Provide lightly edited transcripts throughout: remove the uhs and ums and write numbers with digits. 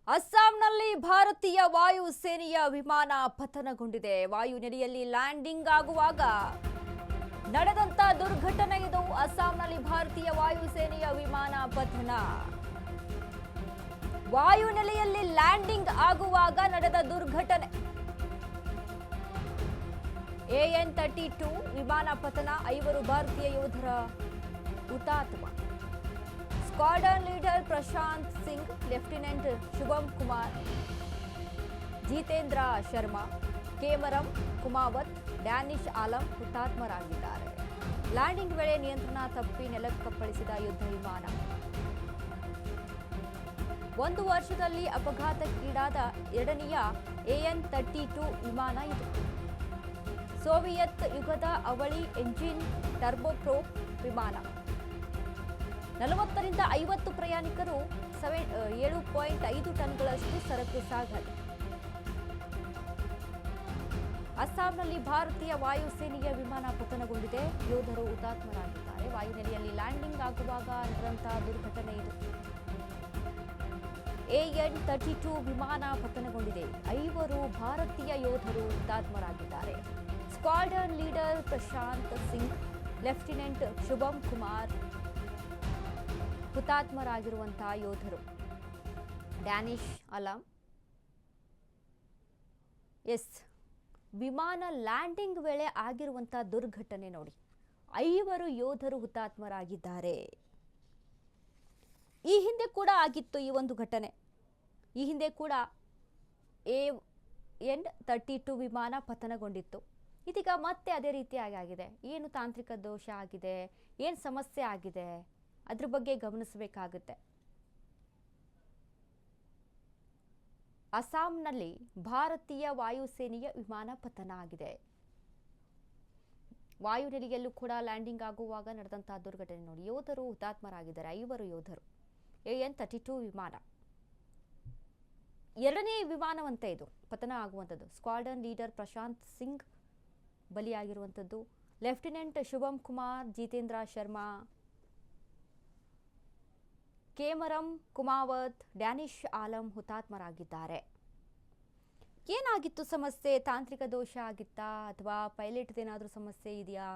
ಅಸ್ಸಾಂನಲ್ಲಿ ಭಾರತೀಯ ವಾಯುಸೇನೆಯ ವಿಮಾನ ಪತನಗೊಂಡಿದೆ. ವಾಯುನೆಲೆಯಲ್ಲಿ ಲ್ಯಾಂಡಿಂಗ್ ಆಗುವಾಗ ನಡೆದಂತ ದುರ್ಘಟನೆ ಇದು. ಅಸ್ಸಾಂನಲ್ಲಿ ಭಾರತೀಯ ವಾಯುಸೇನೆಯ ವಿಮಾನ ಪತನ. ವಾಯುನೆಲೆಯಲ್ಲಿ ಲ್ಯಾಂಡಿಂಗ್ ಆಗುವಾಗ ನಡೆದ ದುರ್ಘಟನೆ. AN-32 ವಿಮಾನ ಪತನ, 5 ಭಾರತೀಯ ಯೋಧರ ಹುತಾತ್ಮ. Squadron leader Prashant Singh, lieutenant Shubham Kumar, Jitendra Sharma, Kemaram Kumawat, Danish Alam ಹುತಾತ್ಮರಾಗಿದ್ದಾರೆ. ಲ್ಯಾಂಡಿಂಗ್ ವೇಳೆ ನಿಯಂತ್ರಣ ತಪ್ಪಿ ನೆಲಕ್ಕಪ್ಪಳಿಸಿದ ಯುದ್ಧ ವಿಮಾನ. 1 ವರ್ಷದಲ್ಲಿ ಅಪಘಾತಕ್ಕೀಡಾದ 2ನೆಯ AN-32 ವಿಮಾನ ಇದು. ಸೋವಿಯತ್ ಯುಗದ ಅವಳಿ ಎಂಜಿನ್ ಟರ್ಬೋಪ್ರೋಪ್ ವಿಮಾನ. 40ರಿಂದ 50 ಪ್ರಯಾಣಿಕರು, 7.5 ಟನ್ಗಳಷ್ಟು ಸರಕು ಸಾಗಣೆ. ಅಸ್ಸಾಂನಲ್ಲಿ ಭಾರತೀಯ ವಾಯುಸೇನೆಯ ವಿಮಾನ ಪತನಗೊಂಡಿದೆ. ಯೋಧರು ಹುತಾತ್ಮರಾಗಿದ್ದಾರೆ. ವಾಯುನೆಲೆಯಲ್ಲಿ ಲ್ಯಾಂಡಿಂಗ್ ಆಗುವಾಗ ನಡೆದಂತಹ ದುರ್ಘಟನೆ ಇದು. AN-32 ವಿಮಾನ ಪತನಗೊಂಡಿದೆ. 5 ಭಾರತೀಯ ಯೋಧರು ಹುತಾತ್ಮರಾಗಿದ್ದಾರೆ. Squadron leader Prashant Singh, lieutenant Shubham Kumar ಹುತಾತ್ಮರಾಗಿರುವಂತಹ ಯೋಧರು. ಡ್ಯಾನಿಶ್ ಆಲಂ. ವಿಮಾನ ಲ್ಯಾಂಡಿಂಗ್ ವೇಳೆ ಆಗಿರುವಂತಹ ದುರ್ಘಟನೆ ನೋಡಿ. 5 ಯೋಧರು ಹುತಾತ್ಮರಾಗಿದ್ದಾರೆ. ಈ ಹಿಂದೆ ಕೂಡ ಆಗಿತ್ತು ಈ ಒಂದು ಘಟನೆ. ಈ ಹಿಂದೆ ಕೂಡ AN-32 ವಿಮಾನ ಪತನಗೊಂಡಿತ್ತು. ಇದೀಗ ಮತ್ತೆ ಅದೇ ರೀತಿಯಾಗಿ ಆಗಿದೆ. ಏನು ತಾಂತ್ರಿಕ ದೋಷ ಆಗಿದೆ, ಏನು ಸಮಸ್ಯೆ ಆಗಿದೆ, ಅದ್ರ ಬಗ್ಗೆ ಗಮನಿಸಬೇಕಾಗುತ್ತೆ. ಅಸ್ಸಾಂನಲ್ಲಿ ಭಾರತೀಯ ವಾಯುಸೇನೆಯ ವಿಮಾನ ಪತನ ಆಗಿದೆ. ವಾಯುನೆಲೆಯಲ್ಲೂ ಕೂಡ ಲ್ಯಾಂಡಿಂಗ್ ಆಗುವಾಗ ನಡೆದಂತಹ ದುರ್ಘಟನೆ ನೋಡಿ. ಯೋಧರು ಹುತಾತ್ಮರಾಗಿದ್ದಾರೆ. 5 ಯೋಧರು. AN-32 ವಿಮಾನ 2ನೇ ವಿಮಾನವಂತೆ ಇದು ಪತನ ಆಗುವಂಥದ್ದು. ಸ್ಕ್ವಾಡ್ರನ್ ಲೀಡರ್ ಪ್ರಶಾಂತ್ ಸಿಂಗ್ ಬಲಿಯಾಗಿರುವಂಥದ್ದು. ಲೆಫ್ಟಿನೆಂಟ್ ಶುಭಂ ಕುಮಾರ್, ಜಿತೇಂದ್ರ ಶರ್ಮಾ, ಕೇಮರಂ ಕುಮಾವತ್, ಡ್ಯಾನಿಶ್ ಆಲಂ ಹುತಾತ್ಮರಾಗಿದ್ದಾರೆ. ಏನಾಗಿತ್ತು ಸಮಸ್ಯೆ? ತಾಂತ್ರಿಕ ದೋಷ ಆಗಿತ್ತಾ ಅಥವಾ ಪೈಲಟ್ದೇನಾದರೂ ಸಮಸ್ಯೆ ಇದೆಯಾ?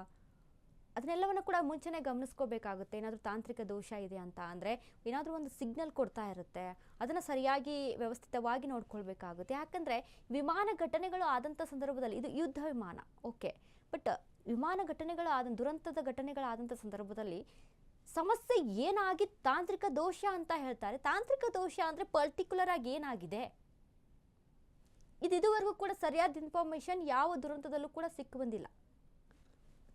ಅದನ್ನೆಲ್ಲವನ್ನು ಕೂಡ ಮುಂಚೆನೇ ಗಮನಿಸ್ಕೋಬೇಕಾಗುತ್ತೆ. ಏನಾದರೂ ತಾಂತ್ರಿಕ ದೋಷ ಇದೆ ಅಂತ ಅಂದರೆ ಏನಾದರೂ ಒಂದು ಸಿಗ್ನಲ್ ಕೊಡ್ತಾ ಇರುತ್ತೆ. ಅದನ್ನು ಸರಿಯಾಗಿ ವ್ಯವಸ್ಥಿತವಾಗಿ ನೋಡ್ಕೊಳ್ಬೇಕಾಗುತ್ತೆ. ಯಾಕಂದರೆ ವಿಮಾನ ಘಟನೆಗಳು ಆದಂಥ ಸಂದರ್ಭದಲ್ಲಿ ಇದು ಯುದ್ಧ ವಿಮಾನ, ಓಕೆ, ಬಟ್ ವಿಮಾನ ಘಟನೆಗಳು ದುರಂತದ ಘಟನೆಗಳಾದಂಥ ಸಂದರ್ಭದಲ್ಲಿ ಸಮಸ್ಯೆ ಏನಾಗಿ ತಾಂತ್ರಿಕ ದೋಷ ಅಂತ ಹೇಳ್ತಾರೆ. ತಾಂತ್ರಿಕ ದೋಷ ಅಂದರೆ ಪರ್ಟಿಕ್ಯುಲರ್ ಆಗಿ ಏನಾಗಿದೆ, ಇದುವರೆಗೂ ಕೂಡ ಸರಿಯಾದ ಇನ್ಫಾರ್ಮೇಷನ್ ಯಾವ ದುರಂತದಲ್ಲೂ ಕೂಡ ಸಿಕ್ಕು ಬಂದಿಲ್ಲ.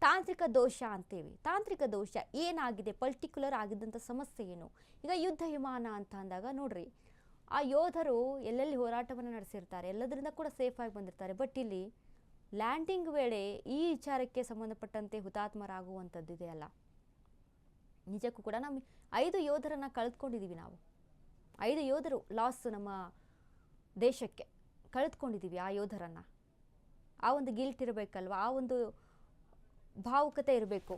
ತಾಂತ್ರಿಕ ದೋಷ ಅಂತೇವಿ. ತಾಂತ್ರಿಕ ದೋಷ ಏನಾಗಿದೆ, ಪರ್ಟಿಕ್ಯುಲರ್ ಆಗಿದ್ದಂಥ ಸಮಸ್ಯೆ ಏನು? ಈಗ ಯುದ್ಧ ವಿಮಾನ ಅಂತ ಅಂದಾಗ ನೋಡ್ರಿ, ಆ ಯೋಧರು ಎಲ್ಲೆಲ್ಲಿ ಹೋರಾಟವನ್ನು ನಡೆಸಿರ್ತಾರೆ, ಎಲ್ಲದರಿಂದ ಕೂಡ ಸೇಫಾಗಿ ಬಂದಿರ್ತಾರೆ. ಬಟ್ ಇಲ್ಲಿ ಲ್ಯಾಂಡಿಂಗ್ ವೇಳೆ ಈ ವಿಚಾರಕ್ಕೆ ಸಂಬಂಧಪಟ್ಟಂತೆ ಹುತಾತ್ಮರಾಗುವಂಥದ್ದು ಇದೆಯಲ್ಲ, ನಿಜಕ್ಕೂ ಕೂಡ ನಮ್ಮ 5 ಯೋಧರನ್ನು ಕಳೆದುಕೊಂಡಿದ್ದೀವಿ ನಾವು. 5 ಯೋಧರು ಲಾಸ್ ನಮ್ಮ ದೇಶಕ್ಕೆ ಕಳೆದುಕೊಂಡಿದ್ದೀವಿ. ಆ ಯೋಧರನ್ನು ಆ ಒಂದು ಗಿಲ್ಟ್ ಇರಬೇಕಲ್ವ, ಆ ಒಂದು ಭಾವುಕತೆ ಇರಬೇಕು.